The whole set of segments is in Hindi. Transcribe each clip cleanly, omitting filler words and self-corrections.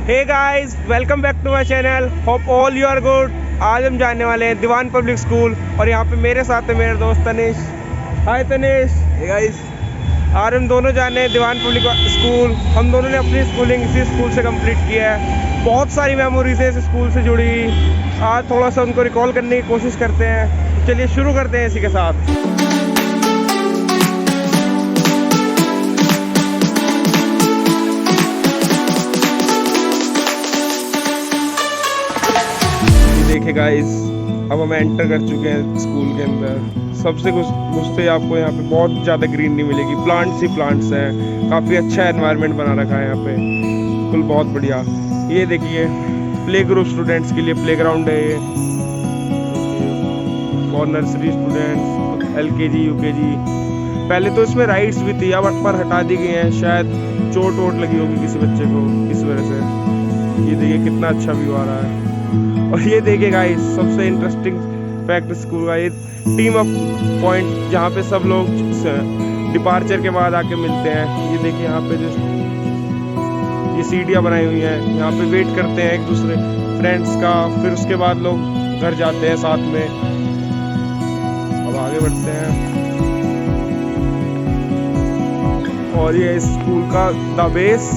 Hey guys, welcome back to my channel. Hope all you are good. आज हम जाने वाले हैं दीवान पब्लिक स्कूल और यहाँ पे मेरे साथ है मेरा दोस्त तनिष। हाय तनिष। हे गाइस, आज हम दोनों जाने हैं दीवान पब्लिक स्कूल। हम दोनों ने अपनी स्कूलिंग इसी स्कूल से कंप्लीट किया है। बहुत सारी मेमोरीज है इस स्कूल से जुड़ी। आज थोड़ा सा उनको रिकॉल करने की कोशिश करते हैं। चलिए शुरू करते हैं इसी के साथ। देखिए गाइस, अब हम एंटर कर चुके हैं स्कूल के अंदर। सबसे घुसते आपको यहाँ पे बहुत ज़्यादा ग्रीनरी मिलेगी। प्लांट्स ही प्लांट्स हैं। काफ़ी अच्छा एनवायरनमेंट बना रखा है यहाँ पे, बिल्कुल बहुत बढ़िया। ये देखिए, प्ले ग्रुप स्टूडेंट्स के लिए प्ले ग्राउंड है ये। और नर्सरी स्टूडेंट्स, LKG UKG। पहले तो इसमें राइड्स भी थी, अब पर हटा दी गई हैं। शायद चोट वोट लगी होगी किसी बच्चे को, इस वजह से। ये देखिए कितना अच्छा व्यू आ रहा है। और ये देखिए गाइस, सबसे इंटरेस्टिंग फैक्ट स्कूल का, ये टीम अप पॉइंट जहाँ पे सब लोग डिपार्चर के बाद आके मिलते हैं। ये देखिए यहाँ पे जो ये सीढ़ियाँ बनाई हुई हैं, यहाँ पे वेट करते हैं एक दूसरे फ्रेंड्स का। फिर उसके बाद लोग घर जाते हैं साथ में। अब आगे बढ़ते हैं। और ये स्कूल का द बेस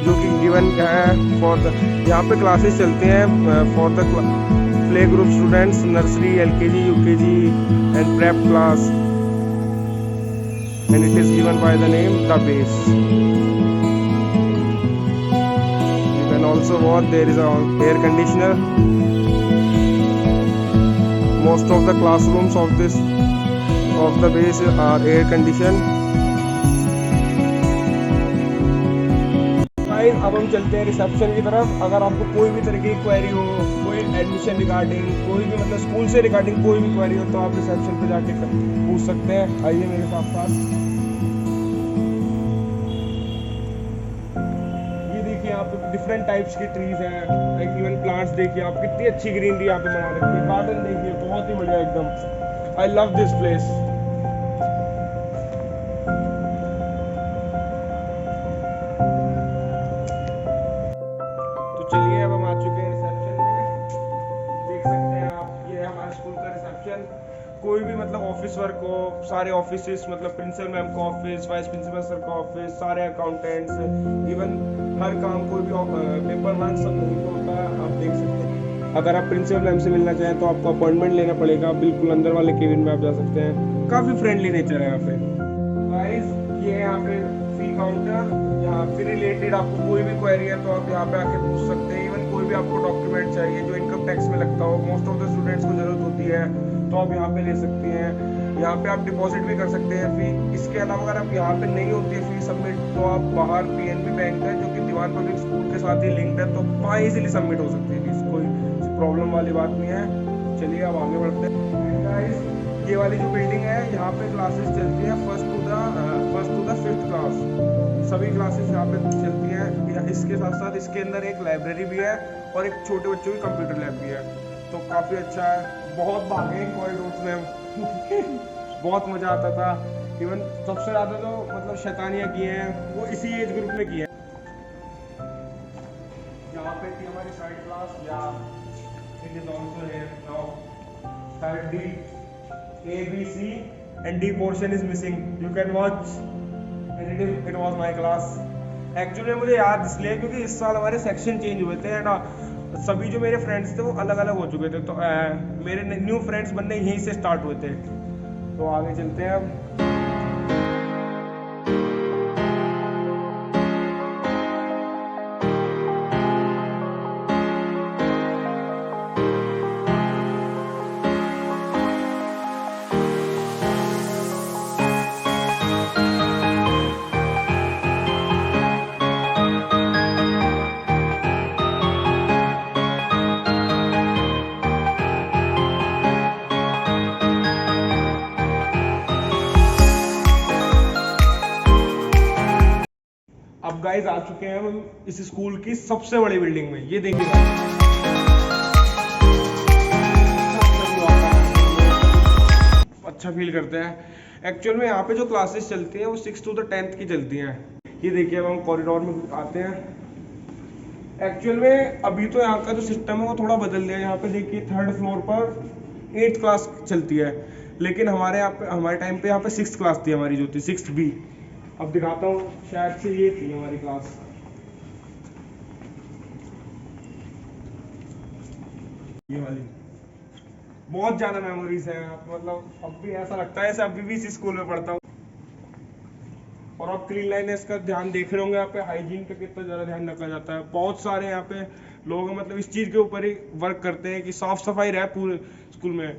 जो कि गिवन है फॉर द, यहाँ पे क्लासेस चलते हैं for the play group students, nursery, LKG UKG and prep class, and it is given by the name the base. You can also watch, there is air conditioner. Most of the classrooms of the base are air condition. अब हम चलते हैं रिसेप्शन की तरफ। अगर आपको कोई भी तरह की क्वेरी हो, कोई एडमिशन रिगार्डिंग, कोई भी मतलब स्कूल से रिगार्डिंग कोई भी क्वेरी हो, तो आप रिसेप्शन पे जाके पूछ सकते हैं। आइए मेरे साथ साथ। ये देखिए यहाँ पे डिफरेंट टाइप्स की ट्रीज हैं, इवन प्लांट्स। देखिए आप कितनी अच्छी ग्रीनरी यहाँ पे बना रखी है। गार्डन देखिए बहुत ही बढ़िया एकदम। I love this place. चलिए अब हम आ चुके हैं रिसेप्शन में। देख सकते हैं आप, ये हमारे स्कूल का रिसेप्शन। कोई भी मतलब ऑफिस वर्क हो, सारे ऑफिस मतलब प्रिंसिपल मैम का ऑफिस, वाइस प्रिंसिपल सर का ऑफिस, सारे अकाउंटेंट्स, इवन हर काम कोई भी पेपर वर्क सब वहीं पे होता है। आप देख सकते हैं। अगर आप प्रिंसिपल मैम से मिलना चाहें तो आपको अपॉइंटमेंट लेना पड़ेगा। बिल्कुल अंदर वाले केबिन में आप जा सकते हैं। काफ़ी फ्रेंडली नेचर है यहाँ पे। गाइस, ये यहाँ पे फी काउंटर, यहाँ से रिलेटेड आपको कोई भी क्वेरी है तो आप यहाँ पे आके पूछ सकते हैं। इवन कोई भी आपको डॉक्यूमेंट चाहिए जो इनकम टैक्स में लगता हो, मोस्ट ऑफ द स्टूडेंट्स को जरूरत होती है, तो आप यहाँ पे ले सकते हैं। यहाँ पे आप डिपॉजिट भी कर सकते हैं फी। इसके अलावा अगर आप यहाँ पे नहीं होती है फी सबमिट, तो आप बाहर PNB बैंक है जो कि दीवान पब्लिक स्कूल के साथ ही लिंक्ड है, तो वहाँ इजीली सबमिट हो सकती है। कोई प्रॉब्लम वाली बात नहीं है। चलिए अब आगे बढ़ते हैं। गाइस, ये वाली जो बिल्डिंग है, यहाँ पे क्लासेस चलती है first to the 5th class. सभी क्लासेस यहाँ पे चलती हैं। इसके साथ साथ इसके अंदर एक लाइब्रेरी भी है और एक छोटे बच्चों की कंप्यूटर लैब भी है, तो काफ़ी अच्छा है। बहुत भागे कॉरिडोर्स में हम बहुत मज़ा आता था। इवन सबसे ज़्यादा जो मतलब शैतानियाँ की हैं वो इसी एज ग्रुप में की हैं। यहाँ पे थी हमारी साइड क्लास, या it is also here now. Third D, A B C and D portion is missing. You can watch. It was my class. Actually मुझे याद इसलिए क्योंकि इस साल हमारे सेक्शन चेंज हुए थे एंड सभी जो मेरे फ्रेंड्स थे वो अलग अलग हो चुके थे, तो मेरे न्यू फ्रेंड्स बनने यहीं से स्टार्ट हुए थे। तो आगे चलते हैं अब। अब गाइस आ चुके हैं हम इस स्कूल की सबसे बड़ी बिल्डिंग में। ये देखिए अच्छा फील करते हैं। एक्चुअल में यहाँ पे जो क्लासेस चलती हैं वो 6th to the 10th की चलती हैं। ये देखिए अब हम कॉरिडोर में आते हैं। एक्चुअल में अभी तो यहाँ का जो सिस्टम है वो थोड़ा बदल गया है। यहाँ पे देखिए 3rd फ्लोर पर 8th क्लास चलती है, लेकिन हमारे यहाँ पे हमारे टाइम पे यहाँ पे 6th क्लास थी हमारी, जो थी 6th बी। अब दिखाता हूँ, शायद से ये थी हमारी क्लास, ये वाली। बहुत ज़्यादा मेमोरीज है, मतलब अब भी ऐसा लगता है जैसे अभी भी इसी स्कूल में पढ़ता हूँ। और आप क्लीनलीनेस का ध्यान देख रहे होंगे, यहाँ पे हाइजीन का कितना ज़्यादा ध्यान रखा जाता है। बहुत सारे यहाँ पे लोग मतलब इस चीज़ के ऊपर ही वर्क करते हैं कि साफ सफाई रहे पूरे स्कूल में।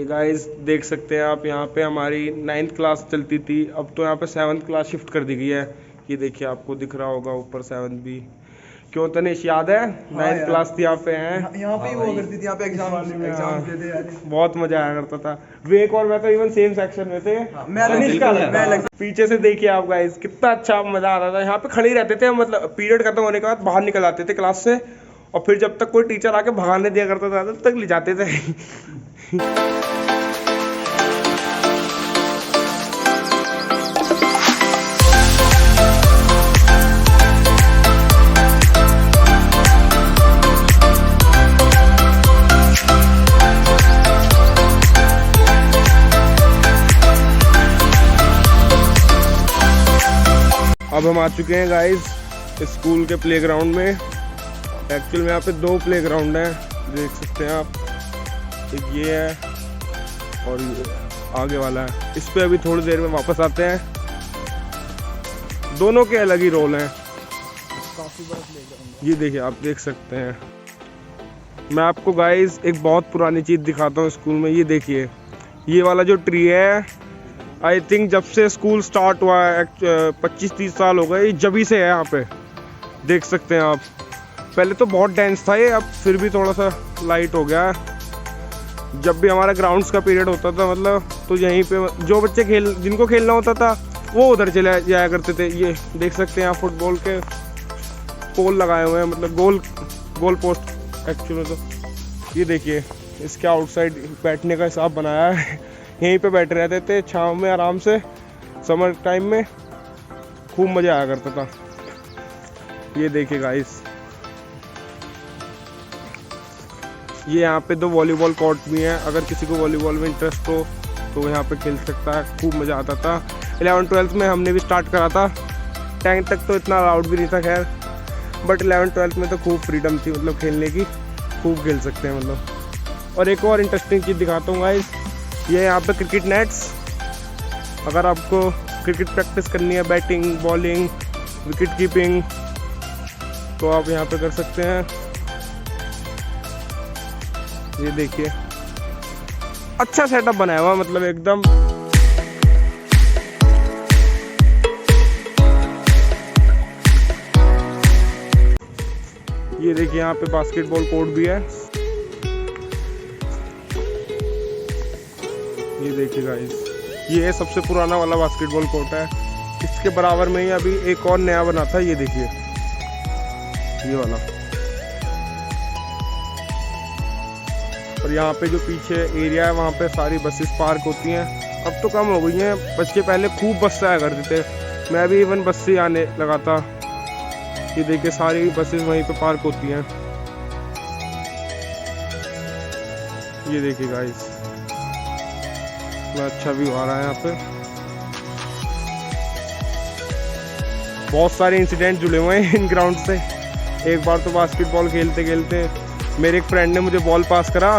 गाइस देख सकते हैं आप, यहाँ पे हमारी 9th क्लास चलती थी, अब तो यहाँ पे 7th क्लास शिफ्ट कर दी गई है। ये देखिए आपको दिख रहा होगा ऊपर 7th भी। क्यों तनिष, याद है? 9th क्लास थी यहाँ पे हैं, यहाँ पे वो करती थी, यहाँ पे एग्जाम देते थे यार। बहुत मजा आया करता था। विवेक और मैं तो इवन सेम सेक्शन में थे। मैं पीछे से देखिए आप गाइस, कितना अच्छा मजा आता था। यहाँ पे खड़े ही रहते थे, मतलब पीरियड खत्म होने के बाद बाहर निकल आते थे क्लास से, और फिर जब तक कोई टीचर आके भगाने दिया करता था तब तक ले जाते थे। अब हम आ चुके हैं गाइस स्कूल के प्लेग्राउंड में। एक्चुअल में यहाँ पे 2 प्लेग्राउंड हैं, देख सकते हैं आप। एक ये है और ये आगे वाला है। इस पे अभी थोड़ी देर में वापस आते हैं। दोनों के अलग ही रोल हैं। काफी बड़ा प्लेग्राउंड, ये देखिए आप देख सकते हैं। मैं आपको गाइस एक बहुत पुरानी चीज़ दिखाता हूँ स्कूल में। ये देखिए, ये वाला जो ट्री है, आई थिंक जब से स्कूल स्टार्ट हुआ है 25-30 साल हो गए, जब ही से है यहाँ पे। देख सकते हैं आप, पहले तो बहुत डेंस था ये, अब फिर भी थोड़ा सा लाइट हो गया है। जब भी हमारा ग्राउंड्स का पीरियड होता था, मतलब तो यहीं पे जो बच्चे जिनको खेलना होता था वो उधर चले जाया करते थे। ये देख सकते हैं आप, फुटबॉल के पोल लगाए हुए हैं, मतलब गोल पोस्ट एक्चुअली। तो ये देखिए, इसके आउटसाइड बैठने का हिसाब बनाया है। यहीं पे बैठे रहते थे छाँव में आराम से, समर टाइम में खूब मज़ा आया करता था। ये देखिए गाइस, ये यहाँ पे 2 वॉलीबॉल कोर्ट भी हैं। अगर किसी को वॉलीबॉल में इंटरेस्ट हो तो यहाँ पे खेल सकता है, खूब मज़ा आता था। 11th-12th में हमने भी स्टार्ट करा था। 10th तक तो इतना अलाउड भी नहीं था खैर, बट 11th-12th में तो खूब फ्रीडम थी, मतलब खेलने की, खूब खेल सकते हैं मतलब। और एक और इंटरेस्टिंग चीज़ दिखाता हूँ गाइस, ये यहाँ पे क्रिकेट नेट्स। अगर आपको क्रिकेट प्रैक्टिस करनी है, बैटिंग, बॉलिंग, विकेट कीपिंग, तो आप यहाँ पे कर सकते हैं। ये देखिए, अच्छा सेटअप बनाया हुआ, मतलब एकदम। ये देखिए, यहाँ पे बास्केटबॉल कोर्ट भी है। ये देखिए गाइस, ये है सबसे पुराना वाला बास्केटबॉल कोर्ट है। इसके बराबर में ही अभी एक और नया बना था, ये देखिए, ये वाला। और यहाँ पे जो पीछे एरिया है वहाँ पे सारी बसेस पार्क होती हैं। अब तो कम हो गई हैं, बच्चे पहले खूब बस से आया करते थे। मैं भी इवन बस से आने लगा था। ये देखिए, सारी बसेस वहीं पे पार्क होती हैं। ये देखिए गाइस, अच्छा व्यू आ रहा है यहाँ पे। बहुत सारे इंसिडेंट जुड़े हुए हैं इन ग्राउंड से। एक बार तो बास्केटबॉल खेलते खेलते मेरे एक फ्रेंड ने मुझे बॉल पास करा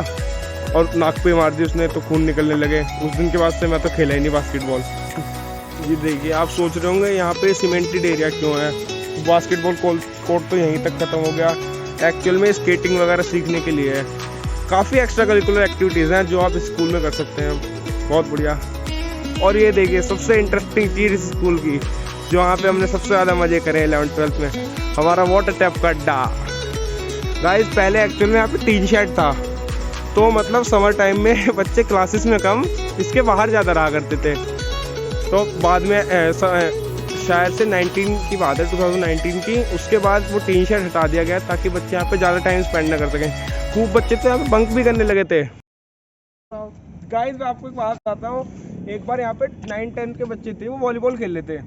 और नाक पे मार दी उसने, तो खून निकलने लगे। उस दिन के बाद से मैं तो खेला ही नहीं बास्केटबॉल। ये देखिए, आप सोच रहे होंगे यहाँ पे सीमेंटेड एरिया क्यों है। बास्केटबॉल कोर्ट तो यहीं तक ख़त्म हो गया। एक्चुअल में स्केटिंग वगैरह सीखने के लिए है। काफ़ी एक्स्ट्रा करिकुलर एक्टिविटीज़ हैं जो आप स्कूल में कर सकते हैं, बहुत बढ़िया। और ये देखिए, सबसे इंटरेस्टिंग चीज़ इस स्कूल की, जो यहाँ पे हमने सबसे ज़्यादा मज़े करे 11th-12th में, हमारा वाटर टैप का अड्डा। गाइस, पहले एक्चुअल में यहाँ पे टीन शेड था, तो मतलब समर टाइम में बच्चे क्लासेस में कम, इसके बाहर ज़्यादा रहा करते थे। तो बाद में शायद से 19 की बात है, 2019 की। उसके बाद वो टीन शेड हटा दिया गया ताकि बच्चे यहाँ पे ज़्यादा टाइम स्पेंड ना कर सकें। खूब बच्चे तो यहाँ पे बंक भी करने लगे थे। गाइस मैं आपको एक बात बताता हूँ, एक बार यहाँ पे 9-10 के बच्चे थे, वो वॉलीबॉल खेल रहे थे।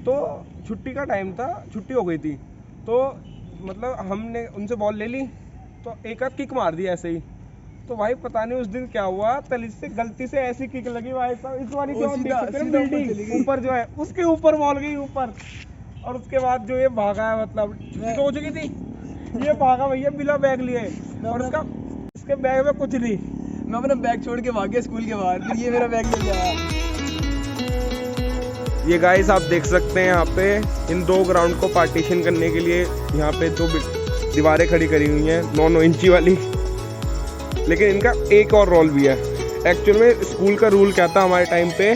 तो छुट्टी का टाइम था, छुट्टी हो गई थी, तो मतलब हमने उनसे बॉल ले ली, तो एक आध किक मार दी ऐसे ही। तो भाई पता नहीं उस दिन क्या हुआ, तली से गलती से ऐसी किक लगी भाई साहब, इस वाली जो बिल्डिंग ऊपर जो है उसके ऊपर बॉल गई ऊपर। और उसके बाद जो ये भागा है, मतलब छुट्टी हो चुकी थी, ये भागा भैया बिना बैग लिए, और उसका इसके बैग में कुछ नहीं। मैं अपना बैग छोड़ के भाग गया स्कूल के बाहर, फिर ये मेरा बैग ले गया। ये गाइस आप देख सकते हैं यहाँ पे इन 2 ग्राउंड को पार्टीशन करने के लिए यहाँ पे 2 दीवारें खड़ी करी हुई हैं 9-9 इंची वाली। लेकिन इनका एक और रोल भी है। एक्चुअल में स्कूल का रूल क्या था हमारे टाइम पे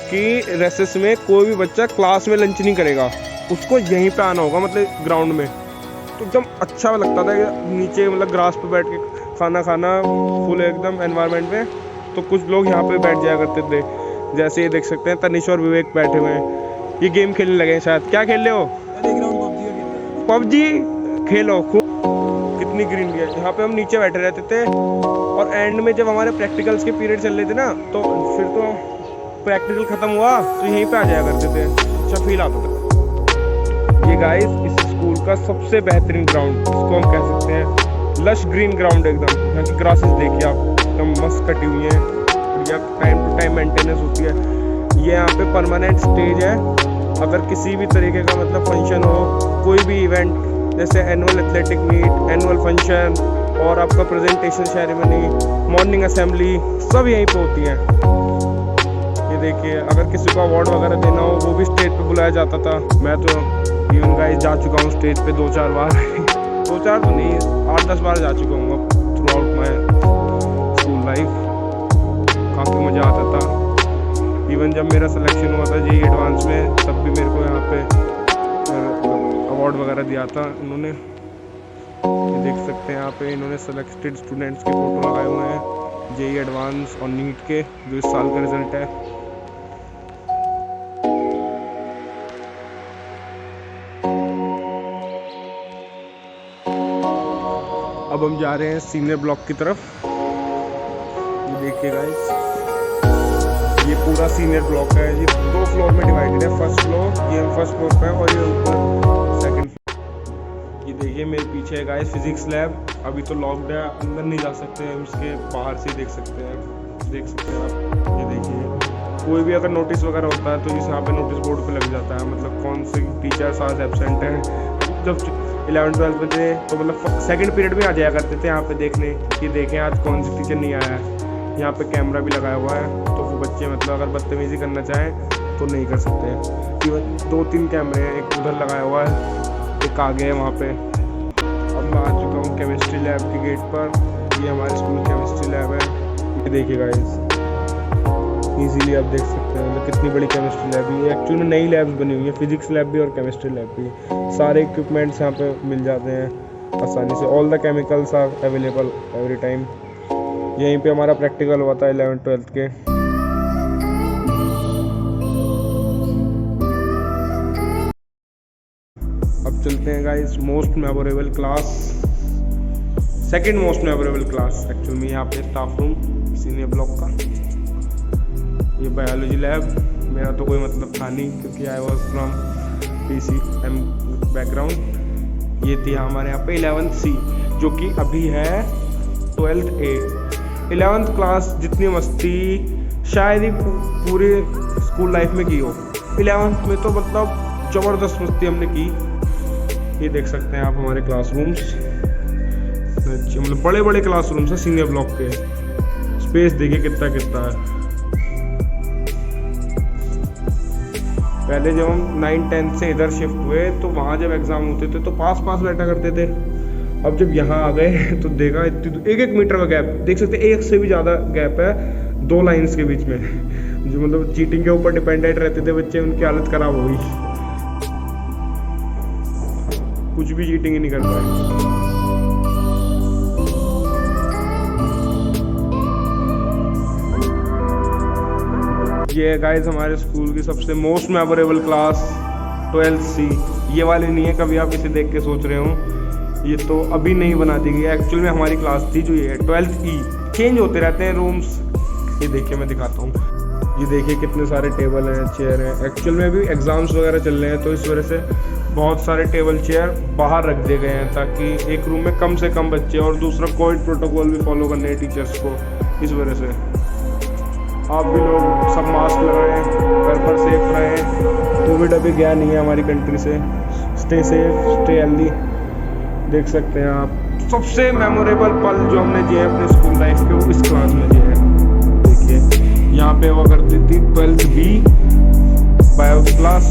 कि रेसेस में कोई भी बच्चा क्लास में लंच नहीं करेगा, उसको यहीं पे आना होगा, मतलब ग्राउंड में। तो एकदम अच्छा लगता था कि नीचे मतलब ग्रास पे बैठ के खाना खाना, फुल एकदम एनवायरनमेंट में। तो कुछ लोग यहाँ पे बैठ जाया करते थे, जैसे ये देख सकते हैं तनिष और विवेक बैठे हुए हैं, ये गेम खेलने लगे हैं शायद। क्या खेल रहे हो? पबजी खेलो खूब। कितनी ग्रीन है यहाँ पे। हम नीचे बैठे रहते थे, और एंड में जब हमारे प्रैक्टिकल्स के पीरियड चल रहे थे ना, तो फिर तो प्रैक्टिकल खत्म हुआ तो यहीं पे आ जाया करते थे, अच्छा फील आता था। ये गाइस इस स्कूल का सबसे बेहतरीन ग्राउंड, इसको हम कह सकते हैं लश ग्रीन ग्राउंड एकदम। यहाँ की ग्रासेस देखिए आप, एकदम मस्त कटी हुई हैं, बढ़िया टाइम टू टाइम मेंटेनेंस होती है। ये यहाँ पे परमानेंट स्टेज है, अगर किसी भी तरीके का मतलब फंक्शन हो, कोई भी इवेंट जैसे annual athletic meet, annual function और आपका प्रेजेंटेशन सेरेमनी, मॉर्निंग असेंबली, सब यहीं पे होती है। ये देखिए, अगर किसी को अवार्ड वगैरह देना हो वो भी स्टेज पे बुलाया जाता था। मैं तो इवन गाइस जा चुका हूँ स्टेज पे 2-4 बार 2-4 तो नहीं, 8-10 बार जा चुका हूँ through out my school life. काफ़ी मज़ा आता था। इवन जब मेरा सिलेक्शन हुआ था जेईई एडवांस में, तब भी मेरे को यहाँ पे अवार्ड वगैरह दिया था इन्होंने। ये देख सकते हैं यहाँ पे इन्होंने सेलेक्टेड स्टूडेंट्स के फोटो लगाए हुए हैं जेईई एडवांस और नीट के, जो इस साल का रिजल्ट है। अब हम जा रहे हैं सीनियर ब्लॉक की तरफ। ये देखिए गाइस, ये पूरा सीनियर ब्लॉक है। ये 2 फ्लोर में डिवाइडेड है। फर्स्ट फ्लोर, ये हम फर्स्ट फ्लोर पे है, और ये ऊपर सेकंड फ्लोर। ये देखिए मेरे पीछे है गाइस फिजिक्स लैब। अभी तो लॉक्ड है, अंदर नहीं जा सकते हैं, इसके बाहर से देख सकते हैं आप। ये देखिए, कोई भी अगर नोटिस वगैरह होता है तो इस यहाँ पे नोटिस बोर्ड पे लग जाता है, मतलब कौन से टीचर्स आज एब्सेंट हैं। जब 11th-12th में थे तो मतलब सेकंड पीरियड में आ जाया करते थे यहाँ पे देखने कि देखें आज कौन सी टीचर नहीं आया है। यहाँ पे कैमरा भी लगाया हुआ है, तो वो बच्चे मतलब अगर बदतमीजी करना चाहें तो नहीं कर सकते हैं। इवन 2-3 कैमरे हैं, एक उधर लगाया हुआ है, एक आगे है वहाँ पे। अब मैं आ चुका हूँ केमिस्ट्री लैब के गेट पर। ये हमारे स्कूल केमिस्ट्री लैब है। ये देखिए गाइस, इजीली आप देख सकते हैं मतलब कितनी बड़ी केमिस्ट्री लैब है। एक्चुअली में नई लैब्स बनी हुई है, फिजिक्स लैब भी और केमिस्ट्री लैब भी। सारे इक्विपमेंट्स यहाँ पे मिल जाते हैं आसानी से। All the chemicals are available every time. यहीं पे हमारा प्रैक्टिकल हुआ था 11th-12th के। अब चलते हैं guys most memorable class, second most memorable class actual में यहाँ पे स्टाफ रूम सीनियर ब्लॉक का। ये बायोलॉजी लैब, मेरा तो कोई मतलब था नहीं क्योंकि I was from PCM background. ये थी हमारे यहाँ पे 11th C, जो कि अभी है 12th A। 11th क्लास जितनी मस्ती शायद ही पूरे स्कूल लाइफ में की हो। 11th में तो मतलब ज़बरदस्त मस्ती हमने की। ये देख सकते हैं आप हमारे क्लासरूम्स, अच्छे मतलब बड़े बड़े क्लासरूम्स हैं सीनियर ब्लॉक के। स्पेस देखिए कितना कितना है। पहले जब हम 9-10 से इधर शिफ्ट हुए तो वहाँ जब एग्ज़ाम होते थे तो पास पास बैठा करते थे। अब जब यहाँ आ गए तो देखा इतनी 1-1 मीटर का गैप, देख सकते हैं, 1 से भी ज़्यादा गैप है 2 लाइन्स के बीच में। जो मतलब चीटिंग के ऊपर डिपेंडेंट रहते थे बच्चे, उनकी हालत ख़राब हो गई। कुछ भी चीटिंग ही नहीं कर पाए। ये है गाइस हमारे स्कूल की सबसे मोस्ट मेमोरेबल क्लास 12C, ये वाली नहीं है, कभी आप इसे देख के सोच रहे हो ये तो अभी नहीं बना दी गई है। एक्चुअल में हमारी क्लास थी जो ये है 12E, चेंज होते रहते हैं रूम्स। ये देखिए मैं दिखाता हूँ, ये देखिए कितने सारे टेबल हैं, चेयर हैं। एक्चुअल में भी एग्ज़ाम्स वगैरह चल रहे हैं तो इस वजह से बहुत सारे टेबल चेयर बाहर रख दिए गए हैं ताकि एक रूम में कम से कम बच्चे, और दूसरा कोविड प्रोटोकॉल भी फॉलो करने हैं टीचर्स को। इस वजह से आप भी लोग सब मास्क लगाएं, घर पर सेफ रहें। कोविड अभी गया नहीं है हमारी कंट्री से। Stay safe, stay healthy. देख सकते हैं आप सबसे मेमोरेबल पल जो हमने जिए अपने स्कूल लाइफ के, वो इस क्लास में जिए हैं। देखिए यहाँ पे हुआ करती थी 12B बायो क्लास।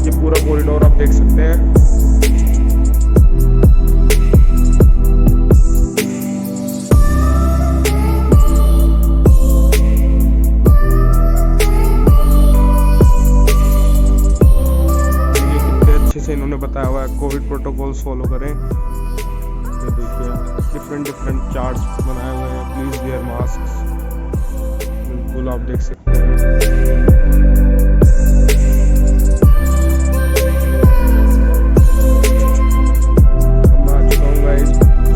ये पूरा कॉरिडोर आप देख सकते हैं। ये कितने अच्छे से इन्होंने बताया हुआ है, कोविड प्रोटोकॉल्स फॉलो करें। ये देखिए डिफरेंट चार्ट्स बनाए हुए हैं, प्लीज वेयर मास्क। बिल्कुल आप देख सकते हैं।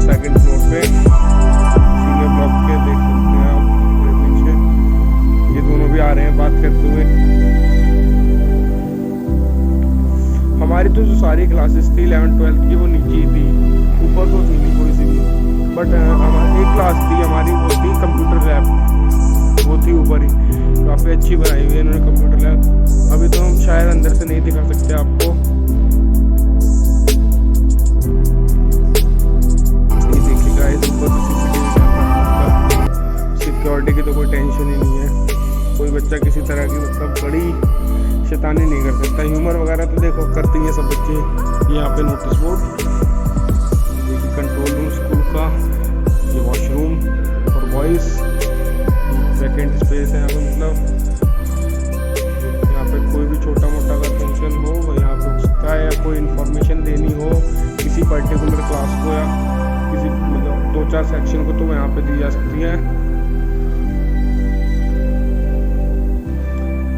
सेकंड फ्लोर पे सीनियर ब्लॉक के देख सकते हैं आप मेरे पीछे, ये दोनों भी आ रहे हैं बात करते हुए। हमारी तो जो सारी क्लासेस थी 11th 12th की वो नीचे ही थी, ऊपर तो थी नहीं कोई सी भी। बट हमारी एक क्लास थी हमारी, वो थी कंप्यूटर लैब, वो थी ऊपर ही, काफ़ी अच्छी बनाई हुई है इन्होंने कंप्यूटर लैब। अभी तो हम शायद अंदर से नहीं दिखा सकते आपको। सिक्योरिटी की तो कोई टेंशन ही नहीं है, कोई बच्चा किसी तरह की मतलब बड़ी शैतानी नहीं कर सकता। ह्यूमर वगैरह तो देखो करते हैं सब बच्चे। यहाँ पे नोटिस बोर्ड, देखिए कंट्रोल रूम स्कूल का, ये वॉशरूम और बॉयज़, सेकेंड स्पेस है यहाँ पे। मतलब यहाँ पे कोई भी छोटा मोटा अगर फंक्शन हो यहाँ पे हो सकता है, या कोई इन्फॉर्मेशन देनी हो किसी पर्टिकुलर क्लास को या किसी मतलब 2-4 सेक्शन को, तो यहाँ पे दी जा सकती है।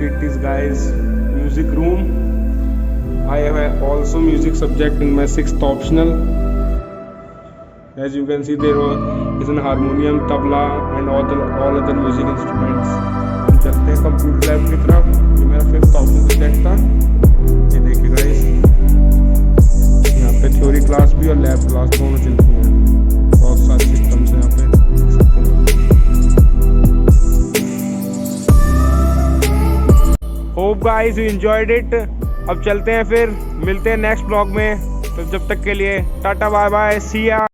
It is guys music room. I have also music subject in my 6th optional. As you can see there is an harmonium, tabla and all other music instruments. हम चलते हैं कंप्यूटर लैब की तरफ। ये मेरा 5th optional सब्जेक्ट था। ये देखिए गाइस, यहाँ पे थ्योरी क्लास भी और लैब क्लास दोनों चलती हैं। बहुत सारे सिस्टम्स हैं यहाँ पे। Hope guys you enjoyed it. अब चलते हैं, फिर मिलते हैं नेक्स्ट ब्लॉग में। तो जब तक के लिए टाटा बाय बाय, सी या।